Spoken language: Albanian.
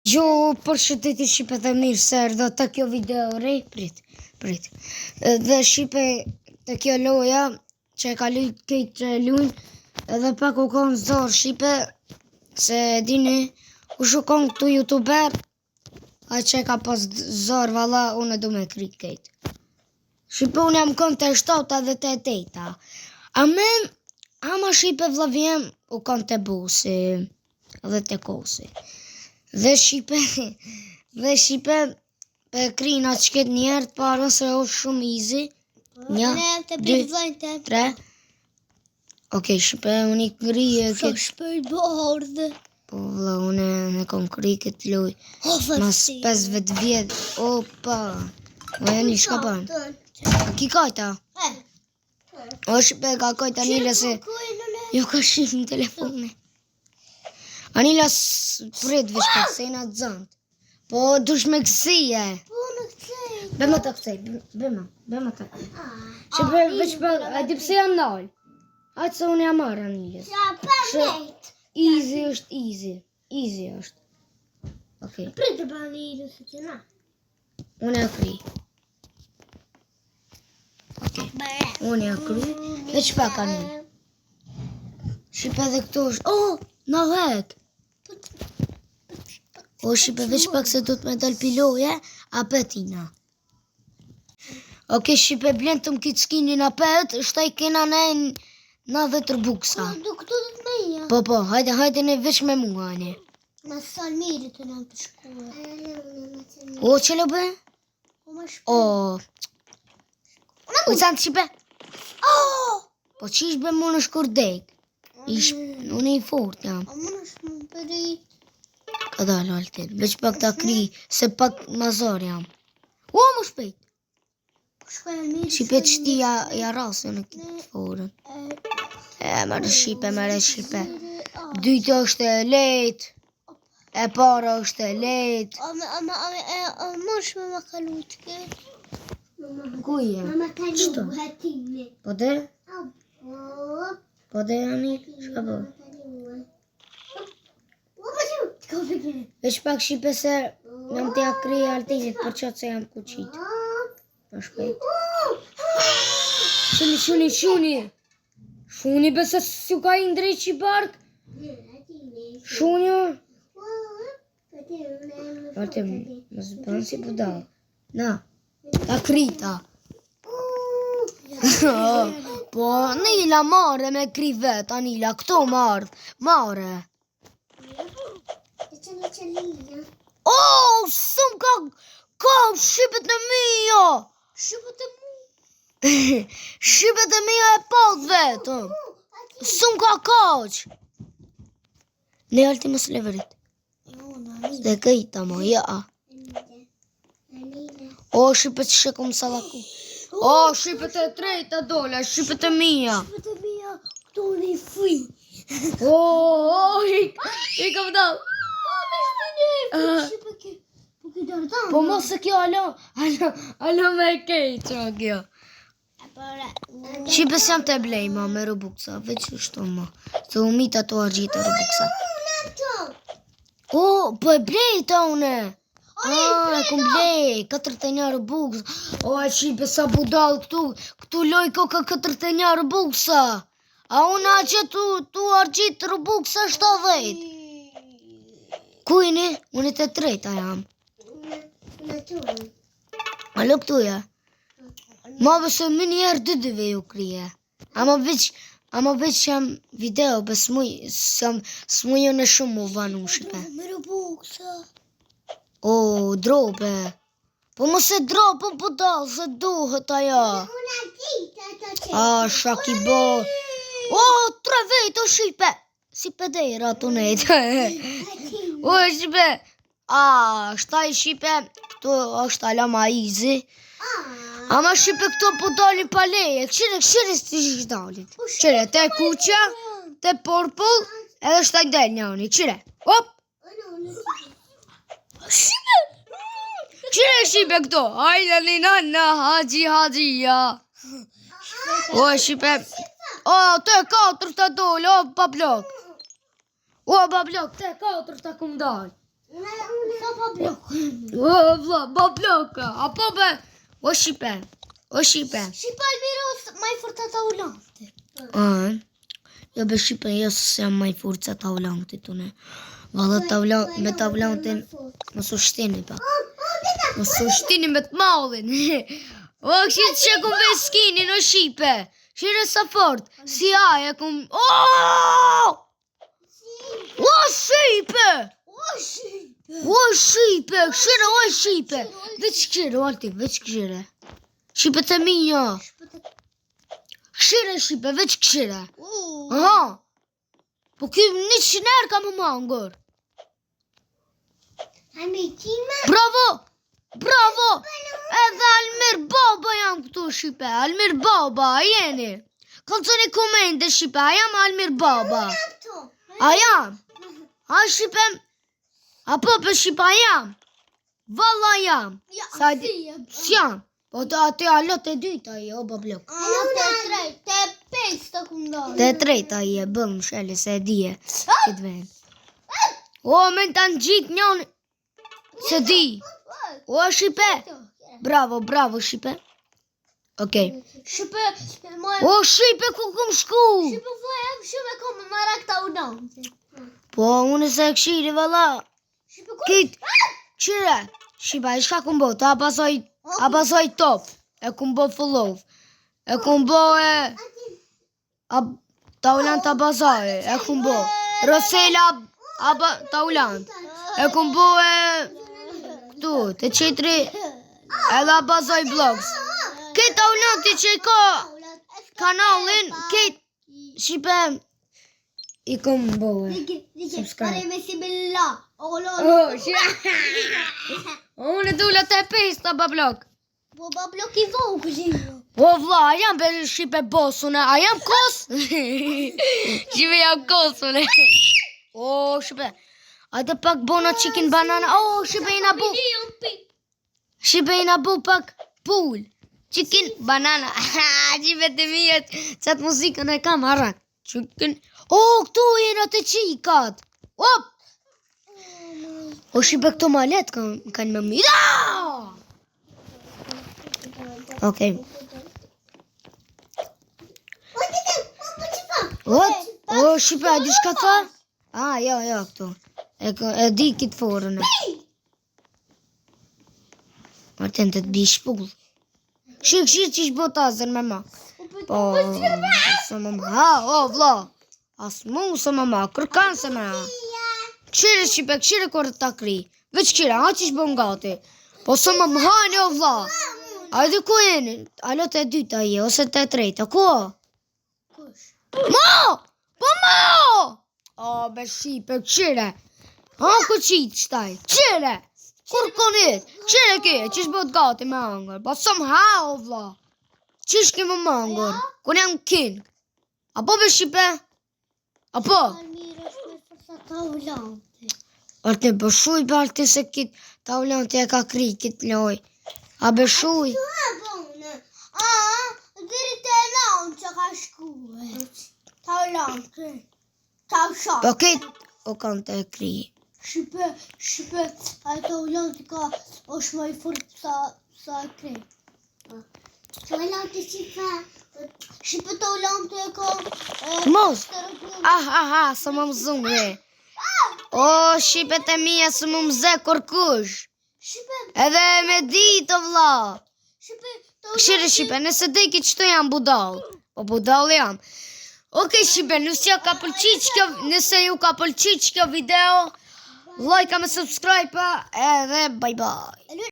Gjo, për shëteti Shqipe të mirë se erdhë të kjo video rej, prit. Dhe Shqipe të kjo loja që e ka lujt kejt që e lujn, edhe pak u konë zorë Shqipe, se dini u shukon këtu youtuber, a që ka pas zorë valla, unë du me kri kejt. Shqipe unë jam konë të 7 dhe të 8. Amen, ama Shqipe vlavjem u konë të busi dhe të kosi. Dhe Shqipe pe krina që këtë njerë të parën se është shumë easy. 1, 2, 3. Ok, Shqipe, unë i kri e këtë... Sa shpejt bardhe. Po, vla, unë e kom kri këtë loj. Mas 5 vjetë. Opa. O, e një shka përën. A ki kajta? O, Shqipe, ka kajta njële se... Jo ka shqip në telefone. Anila prit vish për sejna të zënd. Po dush me kësije. Po në kësej. Bëma të kësej, bëma të kësej. Shqipe veç për, a di pëse jam nalë. Aqë se unë jam marrë Aniles. Ja, përmejt. Easy është easy. Easy është. Ok. Prit të për Aniles të qëna. Unë e kri. Ok. Unë e kri. Veç pak Anil. Shqipe dhe këto është. Oh, në dhek. O Shqipe veç pak se do të me dal piloje, a petina. Ok, Shqipe blenë të më kitë skinin a pet, shtaj kena në 10 buksa. Do këtu dhe të meja. Po, hajde ne veç me mua, ne. Në salmiri të në përshkuar. O, që lo bë? O, më shpër. O, u zanë Shqipe? Po që ishë bë mu në shkurdek? Unë i fort jam. O, më në shmë përit. Ka dalë altin, veç pak ta kri, se pak mazor jam. O, më shpejt! Shqipe qëti ja rasë në këtë forën. Mërë Shqipe. Dytë është e let, e para është e let. A më shme më kalu të këtë. Kuje? Më kalu hatime. Po dhe? Po dhe, Anil? Shka po? Veç pak Shqipe se jam të jakri altinit për qatë se jam kuqit. Më shpejt. Shuni. Shuni bese s'ju ka i ndrejt që i bark. Shuni. Altim, më zbanë si budal. Na, ta krita. Po, Nila mare me kri vet, Anila, këto mare. Oh, sëm ka shqipet në mija. Shqipet e mija e pat vetëm. Sëm ka kaq. Ne alti më sleverit. Dhe këjta mo, ja. O, shqipet që shekum salaku. O, shqipet e trejta dole, shqipet e mija. Shqipet e mija, këto në i fri. O, i ka vdal. Po mos e kjo alo me kejt që kjo. Shqipe s'jam të blej ma me Robuksa, veç është ma. Se u mita të argjitë Robuksa. O, po e blej ta une. E kum blej, 41 Robuksa. O, e Shqipe sa budal këtu loj koka 41 Robuksa. A una që tu argjitë Robuksa 70. Kujni? Unë të treta jam. Alo këtuja? Ma vëse më njerë dyve ju krije. Ama veç jam video, bes s'mu jo në shumë u vanu Shqipe. Me Robuksa. O, drope. Po mos e drope po dalë, se duhet aja. A, shaki bo. O, 3 vejt o Shqipe. Si pedera të nejtë. O, Shqipe. A, shtaj Shqipe. Këtu është alama easy. Ama Shqipe këto po dalin pa leje. Këshire s'ti shqit dalin. Qire, te kuqa, te purple, edhe shtaj del njani. Qire. Hop. Shqipe. Qire Shqipe këto. Hajde lina në haji-hajia. O, Shqipe. O, te 4 të dole, o, pa blok. O, ba blok, te 4 të kum dal. O, vlla, babloka. Apo be. O shipe. O shipe. Shipe Almiros, ma i fortë ata ulante. Jo be shipe, jo se jam ma i fortë ata ulante tune. Valla me ta ulantin mos u shtini pa. Mos u shtini me të mallin. O, kështë që kum veskinin o shipe. Shire sa fort. Si aje kum... O shipe! O shipe! Këshire o shipe! Veç këshire, Alti, veç këshire. Shipe të minja. Këshire shipe, veç këshire. Aha. Po kjo 100 herë ka më mangër. Bravo! Bravo! Edhe Almir Baba jam këtu shipe. Almir Baba, jeni. Kanë të një komende shipe, a jam Almir Baba. A jam? A shipe? Apo për shipe a jam? Valla jam. S'jam. Po të aty alot e dyta i, o bablok. Te 5 të këndon. Te treta i e bëm sheli se e dije. Këtë vend. O, me të në gjitë njën. Se di. O, shipe. Bravo, bravo, shipe. Okej. Shipe, O, shipe, ku kum shku? Shipe vojëm shumë e kom më rak ta ulante. Po, unë se këshiri, valla. Shipe ku? Kitë, këshire. Shipa, i shka kum bo, ta pasoj top. E kum bo follow. E kum bo ta ulant ta bazaj. E kum bo. Rosela ta ulant. E kum bo tu, të qetri edhe bazoj blogs. Këtë ulanti që i ka kanalin, këtë shipe i kum bo subscribe. Me si bella. Unë e dula të pesta, bablok. Po bablok i vogël. O vlla, a jam be shipe bosune, a jam kos? Shipe jam kosune. O, shipe. Ajde pak bona chicken banana. O, shipe i na bu. Shipe i na bu pak pool. Chicken banana. Shipe të mijet. Qatë muzikën e kam harak. Chicken. O, këtu jena të qikat. Op. O, shipe këto malet kanë më mirë. Okej. O, shipe, a di shka tha? Jo, këtu. E di kitë forën. Martin të të bi shpull. Shik që ish botazën me ma. Po, së më ma. O, vla. As mu së më ma. Kërkan se me ma. Këshire shipe, këshire kërë të kri. Veç këshire, a që ish bon gati. Po së më më hajnë, o vla. Ajde ku jeni? Alot e dyta je, ose të treta. Ku? Mo! Po mo! O, be shipe, këshire. Ku qitë shtaj? Këshire! Kur konit? Këshire kje, qish bot gati me angër. Po somehow, vla. Qish ke më mangër? Kun jam king. Apo be shipe? Apo? Arte bëshuj be arte se kit ta ulante e ka kri kit loj. A beshuj? Diri të lanë që ka shkuhe. Ta lanë. Ta shatë. Po kit o kanë të kri. Shipe, a të lanë ka është më i furt sa kri. Të lanë shipe. Shipe të lanë të ka... Mos! Së më mëzume. O, shipe të mija së më mëze kërkush. Edhe me ditë, vla. Këshire shipe, nëse dhe ki qëto jam budal. Po budal jam. Oke shipe, nëse ju ka pëlqit kjo video, like, me subscribe, edhe bye bye.